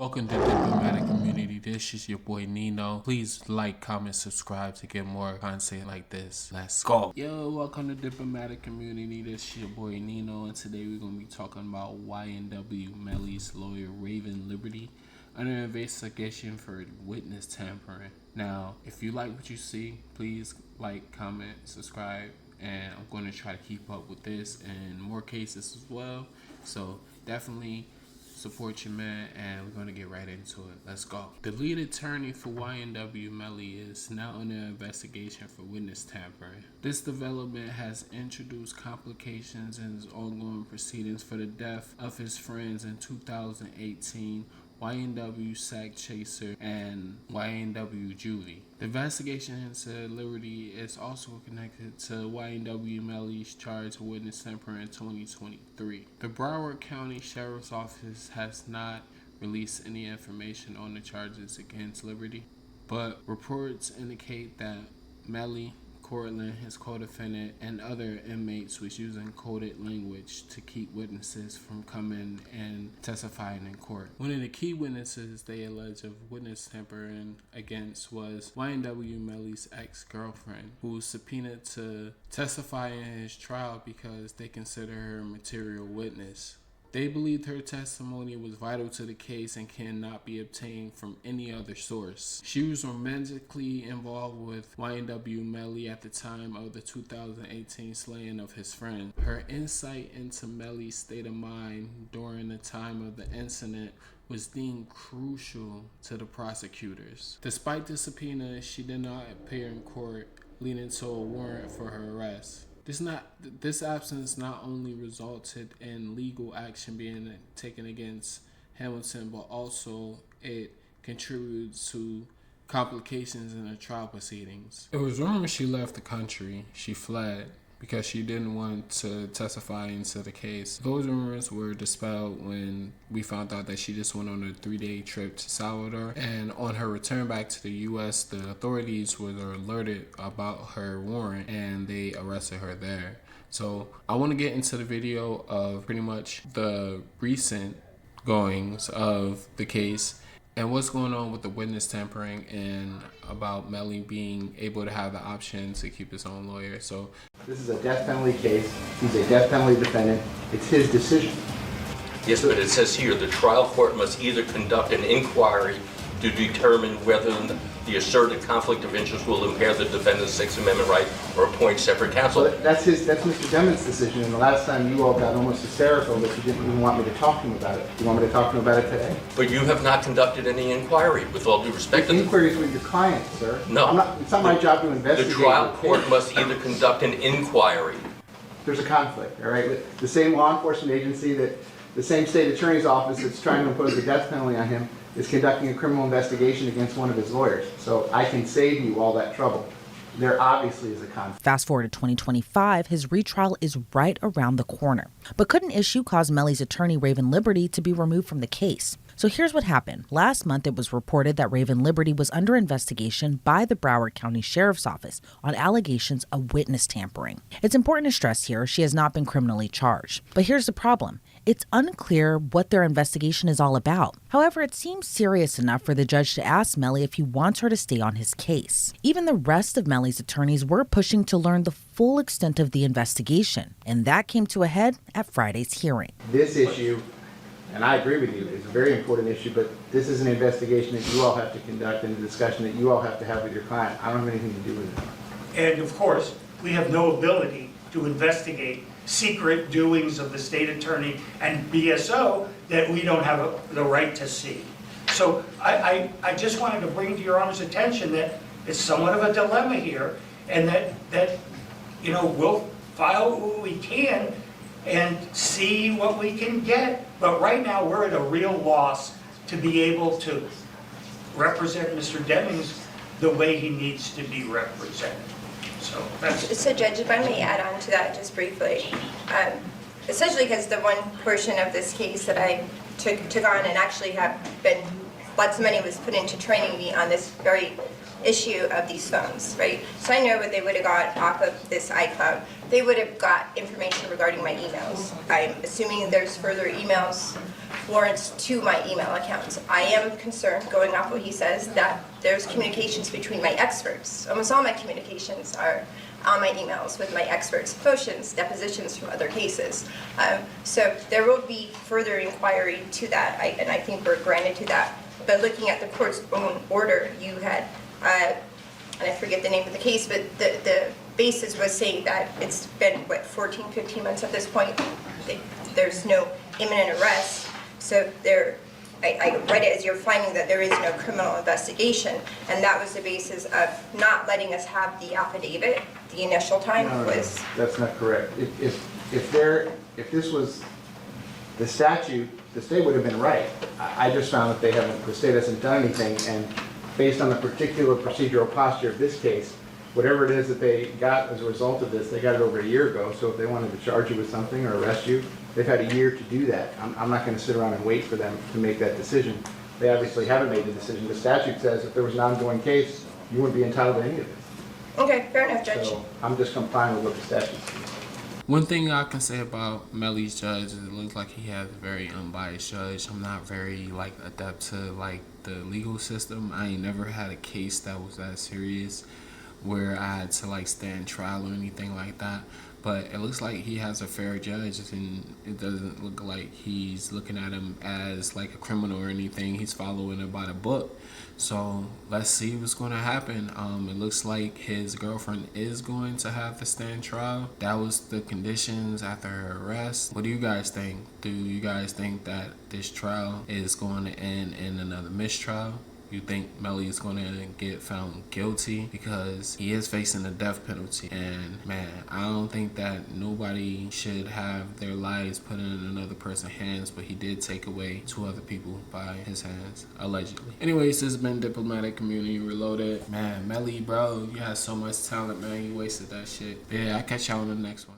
Welcome to Diplomatic Community. This is your boy Nino. Please like, comment, subscribe to get more content like this. Let's go. Yo, welcome to Diplomatic Community. This is your boy Nino, and today we're gonna be talking about YNW Melly's lawyer Raven Liberty under investigation for witness tampering. Now, if you like what you see, please like, comment, subscribe, and I'm going to try to keep up with this and more cases as well. So definitely support your man, and we're going to get right into it. Let's go. The lead attorney for YNW Melly is now under investigation for witness tampering. This development has introduced complications in his ongoing proceedings for the death of his friends in 2018, YNW Sack Chaser and YNW Juvie. The investigation into Liberty is also connected to YNW Melly's charge of witness tampering in 2023. The Broward County Sheriff's Office has not released any information on the charges against Liberty, but reports indicate that Melly, Cortland, his co-defendant, and other inmates was using coded language to keep witnesses from coming and testifying in court. One of the key witnesses they allege of witness tampering against was YNW Melly's ex-girlfriend, who was subpoenaed to testify in his trial because they consider her a material witness. They believed her testimony was vital to the case and cannot be obtained from any other source. She was romantically involved with YNW Melly at the time of the 2018 slaying of his friend. Her insight into Melly's state of mind during the time of the incident was deemed crucial to the prosecutors. Despite the subpoena, she did not appear in court, leading to a warrant for her arrest. This absence not only resulted in legal action being taken against Hamilton, but also it contributes to complications in the trial proceedings. It was rumored she left the country. She fled because she didn't want to testify into the case. Those rumors were dispelled when we found out that she just went on a 3-day trip to Salvador, and on her return back to the U.S., the authorities were alerted about her warrant and they arrested her there. So I want to get into the video of pretty much the recent goings of the case and what's going on with the witness tampering and about Melly being able to have the option to keep his own lawyer. So this is a death penalty case. He's a death penalty defendant. It's his decision. Yes, but it says here the trial court must either conduct an inquiry to determine whether the asserted conflict of interest will impair the defendant's Sixth Amendment right or appoint separate counsel. Well, that's Mr. Demon's decision, and the last time you all got almost hysterical that you didn't even want me to talk to him about it. You want me to talk to him about it today? But you have not conducted any inquiry, with all due respect. The inquiry is with your client, sir. No. It's not my job to investigate. The trial court must either conduct an inquiry. There's a conflict, all right? The same law enforcement agency the same state attorney's office that's trying to impose the death penalty on him is conducting a criminal investigation against one of his lawyers. So I can save you all that trouble. There obviously is a conflict. Fast forward to 2025, his retrial is right around the corner. But could an issue cause Melly's attorney, Raven Liberty, to be removed from the case? So here's what happened. Last month, it was reported that Raven Liberty was under investigation by the Broward County Sheriff's Office on allegations of witness tampering. It's important to stress here, she has not been criminally charged. But here's the problem. It's unclear what their investigation is all about. However, it seems serious enough for the judge to ask Melly if he wants her to stay on his case. Even the rest of Melly's attorneys were pushing to learn the full extent of the investigation, and that came to a head at Friday's hearing. This issue, and I agree with you, it's a very important issue, but this is an investigation that you all have to conduct and a discussion that you all have to have with your client. I don't have anything to do with it. And of course, we have no ability to investigate secret doings of the state attorney and BSO that we don't have the right to see. So I just wanted to bring to your Honor's attention that it's somewhat of a dilemma here, and that you know, we'll file what we can and see what we can get. But right now we're at a real loss to be able to represent Mr. Demings the way he needs to be represented. So Judge, if I may add on to that just briefly, essentially because the one portion of this case that I took on and actually have been, lots of money was put into training me on this very issue of these phones, right? So I know what they would have got off of this iCloud. They would have got information regarding my emails. I'm assuming there's further emails warrants to my email accounts. I am concerned, going off what he says, that there's communications between my experts. Almost all my communications are on my emails with my experts, motions, depositions from other cases. So there will be further inquiry to that, and I think we're granted to that. But looking at the court's own order, you had, and I forget the name of the case, but the basis was saying that it's been, 14, 15 months at this point. There's no imminent arrest. So I read it as you're finding that there is no criminal investigation, and that was the basis of not letting us have the affidavit. The initial time was... No, that's not correct. If this was the statute, the state would have been right. I just found that the state hasn't done anything, and based on the particular procedural posture of this case, whatever it is that they got as a result of this, they got it over a year ago, so if they wanted to charge you with something or arrest you, they've had a year to do that. I'm not going to sit around and wait for them to make that decision. They obviously haven't made the decision. The statute says if there was an ongoing case, you wouldn't be entitled to any of it. Okay, fair enough, Judge. So I'm just complying with what the statute says. One thing I can say about Melly's judge is it looks like he has a very unbiased judge. I'm not very adept to the legal system. I ain't never had a case that was that serious where I had to stand trial or anything like that. But it looks like he has a fair judge, and it doesn't look like he's looking at him as a criminal or anything. He's following it by the book. So let's see what's going to happen. It looks like his girlfriend is going to have to stand trial. That was the conditions after her arrest. What do you guys think? Do you guys think that this trial is going to end in another mistrial? You think Melly is going to get found guilty because he is facing the death penalty? And man, I don't think that nobody should have their lives put in another person's hands, but he did take away 2 other people by his hands, allegedly. Anyways, this has been Diplomatic Community Reloaded. Man, Melly, bro, you had so much talent, man. You wasted that shit. But yeah, I'll catch y'all on the next one.